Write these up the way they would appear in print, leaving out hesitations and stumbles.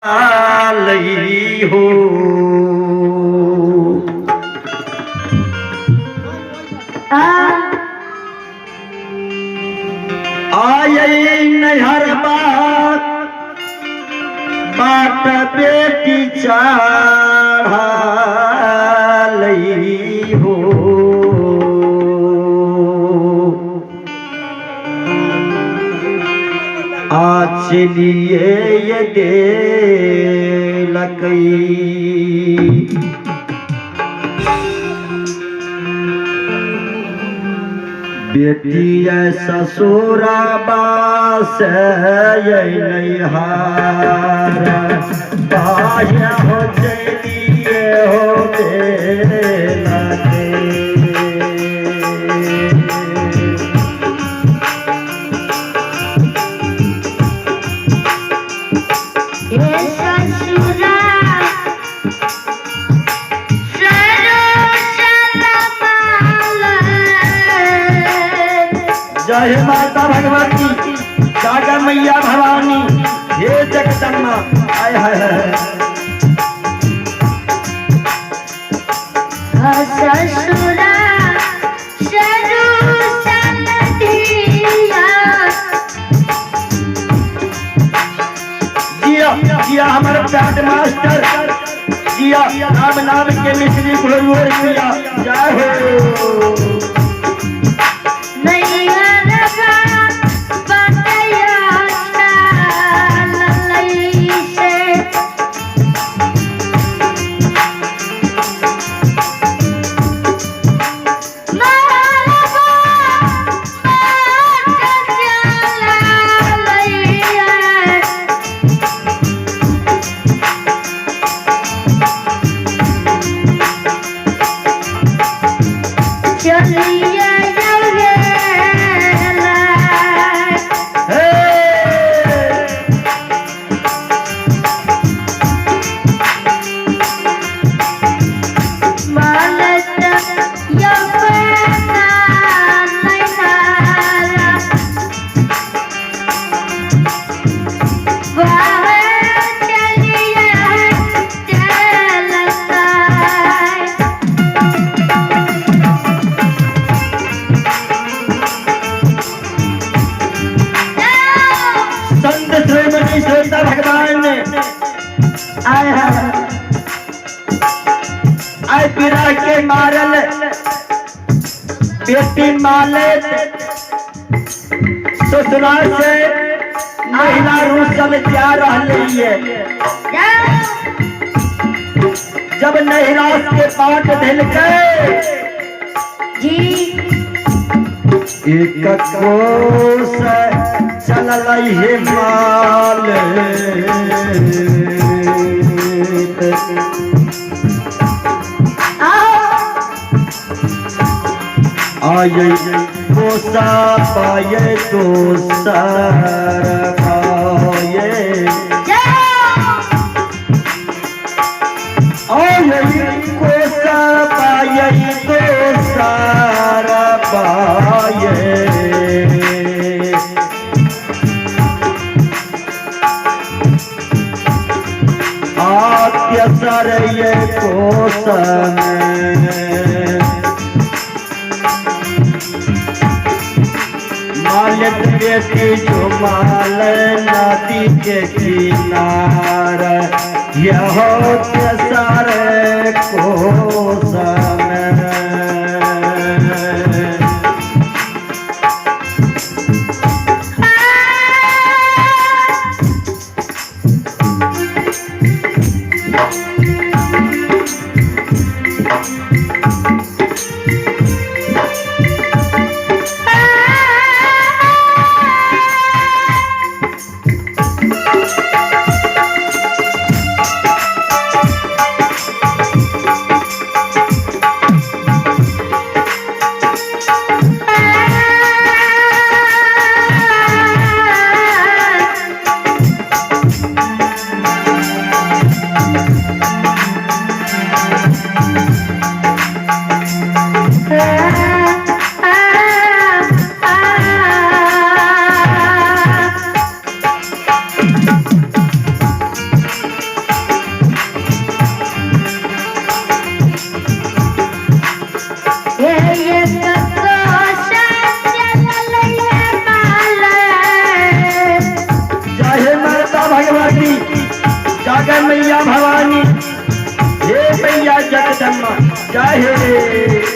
लई हो आये नहर बाट बेटी चाढ़ा लई हो चलिए ये दे लकई बेटी ससुरा बास ये नैहार बाया हो चलिए हो दे जय माता भगवती जागा मैया भवानी हे जगदम्बा आय हाय ससुरा शरू जिया जिया हमारे प्यार मास्टर जिया नाम नाम के मिश्री घोर किया जय हो भगवान ने आय पिरा के मारल बेटी माले ससुराल से महिला रूसल जा रही है जब नहिरा के पाट ढल गए एक कोस चल हे माल आये कोसा पाए तो सर पाए आये कोसा पाए तो सर पाए सर ये कोसन मालिक बेटी जो माल नदी के किनार यह सर कोसन जागे मैया भवानी, हे मैया जगदम्बा जय हे।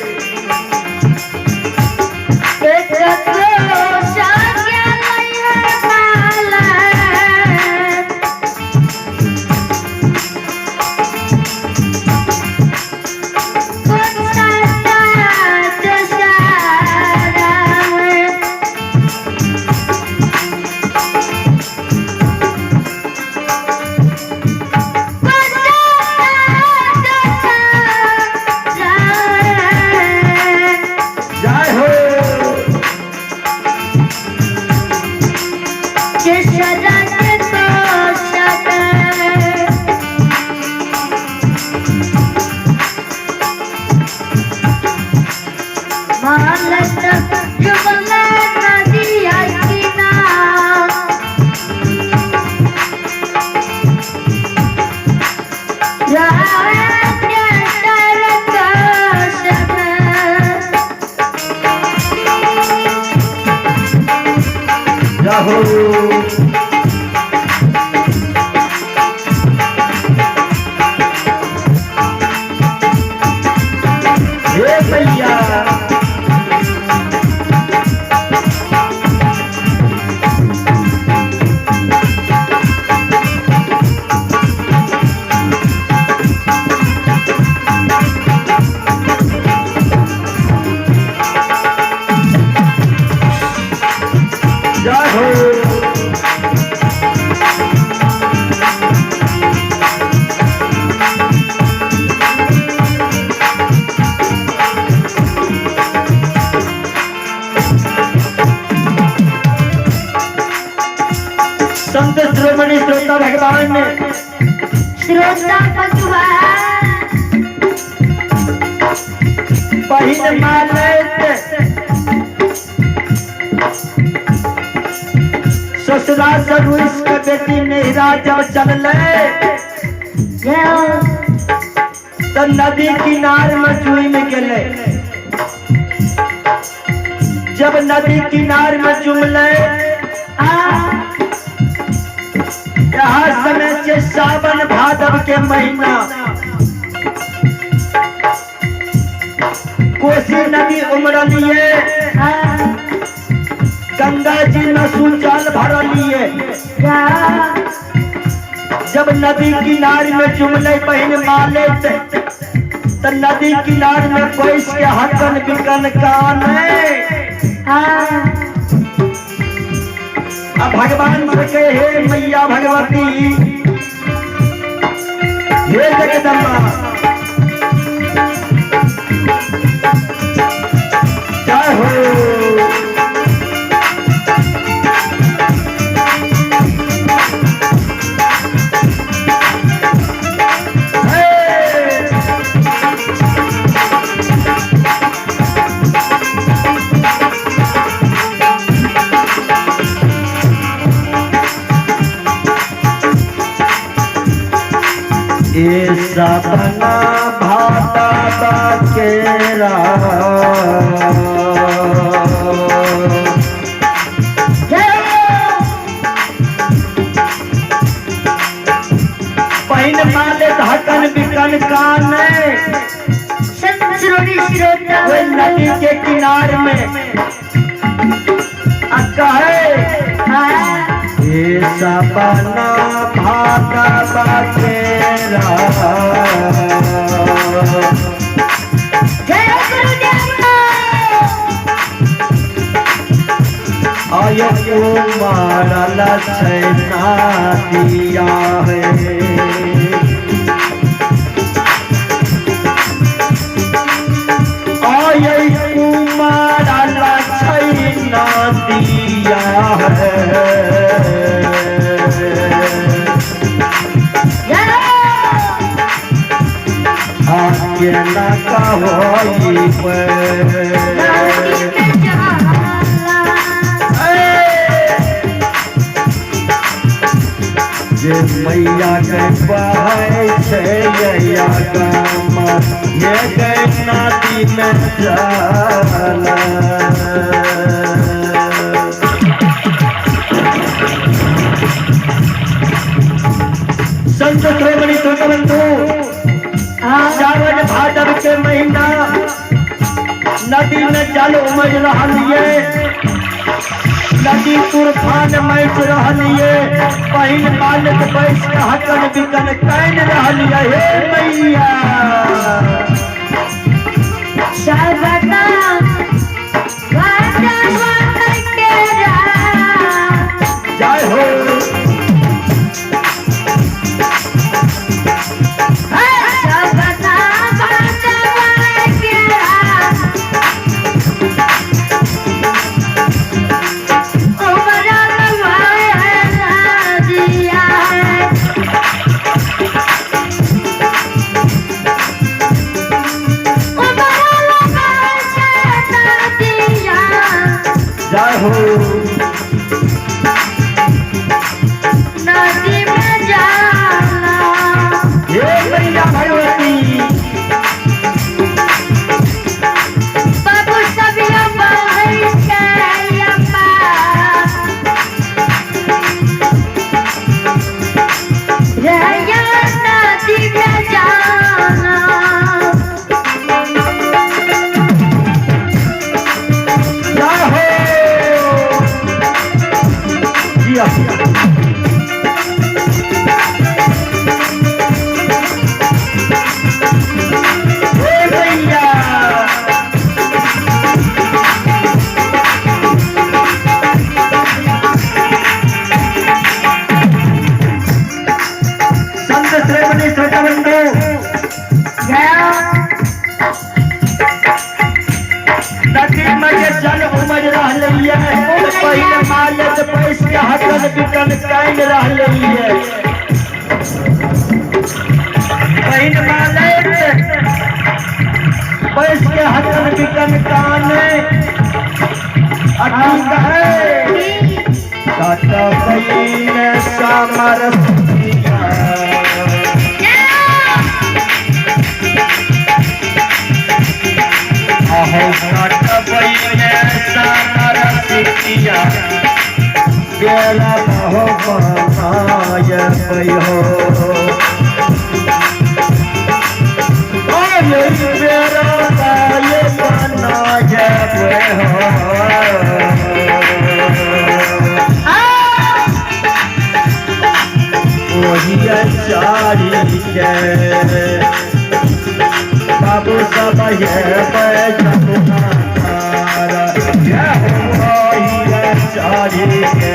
संत श्रोमणी श्रोता भगवान ने श्रोता भगवान पहिल मानत ससुरा सरुइस के बेटी नेहरा जब चल तो नदी किनार में चुई में गले। जब नदी किनार में चुमले यहाँ समय के सावन भादव के महीना कोसी नदी उमड़लिए, गंगा जी में सुचाल भरलिए। जब नदी किनारे में चुमले बहन माले तो नदी किनारे में बैस के हकन बिकन कान अब भगवान से कहे हे मैया भगवती, हे जगदम्बा जय हो। ये सपना भाता बाकेरा पहिन माले धकन बिकन कान नदी के किनारे में ये सपना भाता बाकेरा आयो मारा छैना दिया है। आयो मारा छैना दिया है। आगे न कहोई जे मैया के पाए छे या गाम ये गए नाती में जाला। संत श्रोमणी श्रोतबंधु सावन भादव के महीना नदी में जल उमड़ रही नदी तूफान मच रही पहिन मालिक बैस के हकन बिकन कैन रही हे मैया सबका जय हो जय हो नदी में जाना हे मैया भगवती बाबू सभी बहन के अम्मा रैया नदी में जाना जय हो जिया हे मैया संत श्रेवणी श्रोतबंधु नदी में ये जल उमड़ रही है पहिन मालिक पैस के हकन बिकन कैन रही है पहिन मालिक पैस के हकन बिकन कान अटीक है कत पहिन सामरसिया अहो कत पहिन सामरसिया गेला महो बनाय हो मेरा गाय बनाय हो वही चारी के बाबू सब ये पैसा चारी के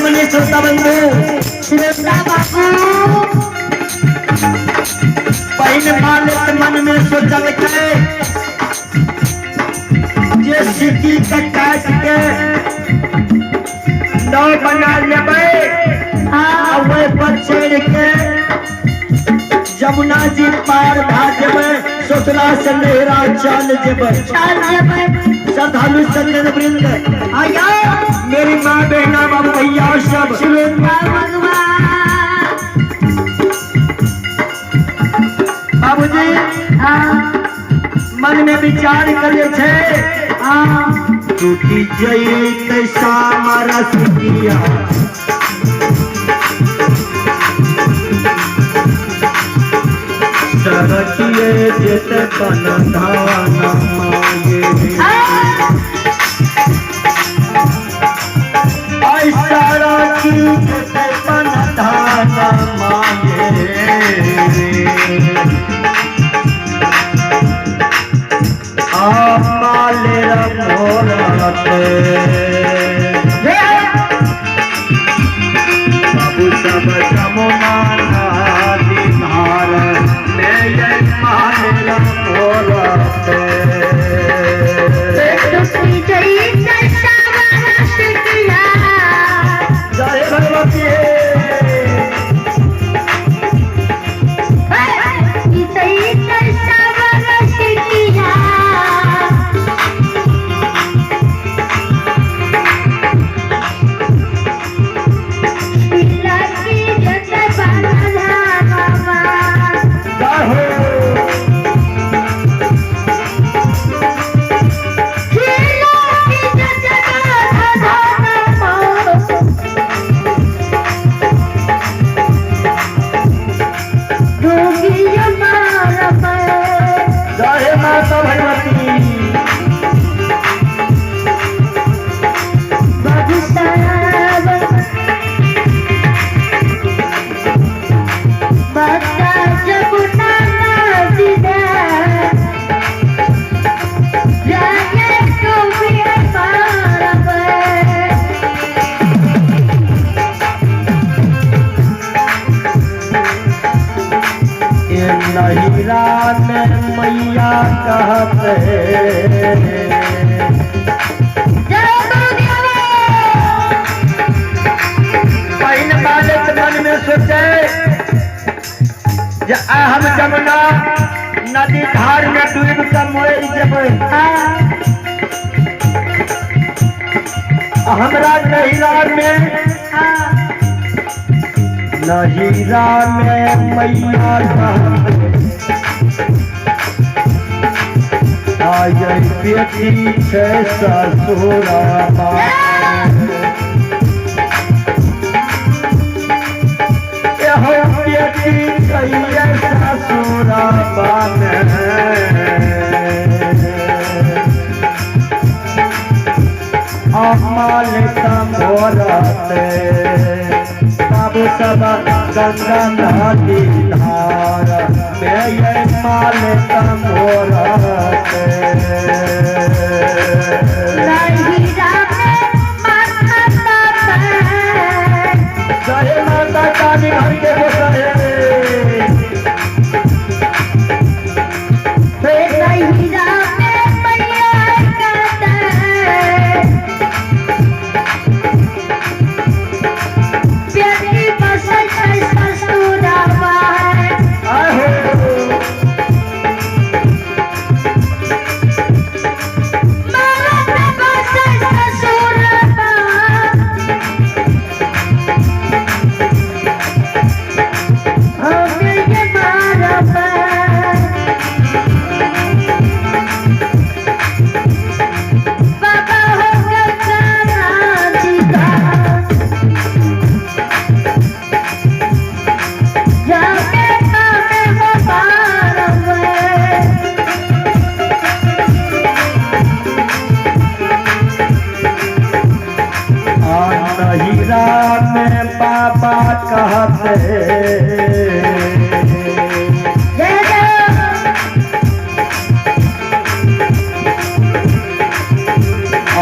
मनी श्रोता बंधु श्रोता बाबू पहले मालिक मन में सोचल के जे सिटी के काट के नौ बना लेबै आवे पर चढ़ के जमुना जी पार भाजबै सोचला से नेहरा चल जेबै श्रद्धालु संगन वृंद आया मेरी माँ बहना बाबू भैया सब बाबूजी मन में विचार करे छे टूटी जइए कैसा मारा सिटिया सरकिए जेते तन धान मांगे ऐसा रखी जेते तन धान मांगे माले मोरते बाबू सब जमुना नदी धार में ये माले मोरते जय भगवती नहिरा में मैया कहते पहले मालिक मन में सोचे जे हम जमुना नदी धार में डूब के मर जेबै हमरा नहिरा में मैया आज बेटी छे ससुरा बेटी कहिए ससुरा मालिक मोरते बाबू सब गंगा नदी धार में ये मालिक मोरते जय माता काली घर के गोसाई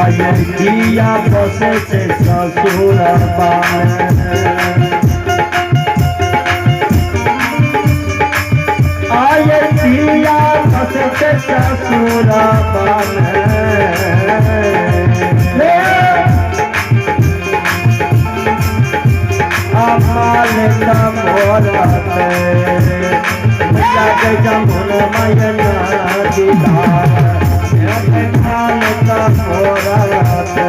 आये दिया बसे से ससुर आये दिया बसे से ससुर अमाले का मोरते जाके जमुन मयना दीदार अमाले का मोरते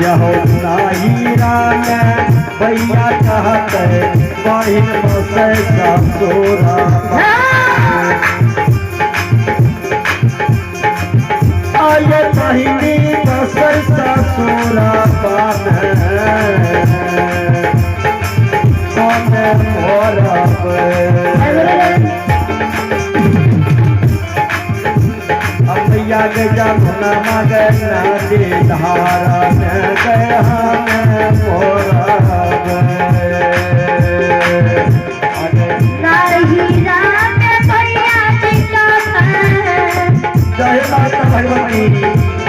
यहोना हीरा ने भैया कहते बहिन बसे ससुरा आये बहिनी बसे ससुरा पाने भैया के जमुना मगना दीदारा गया जय माता भगवती।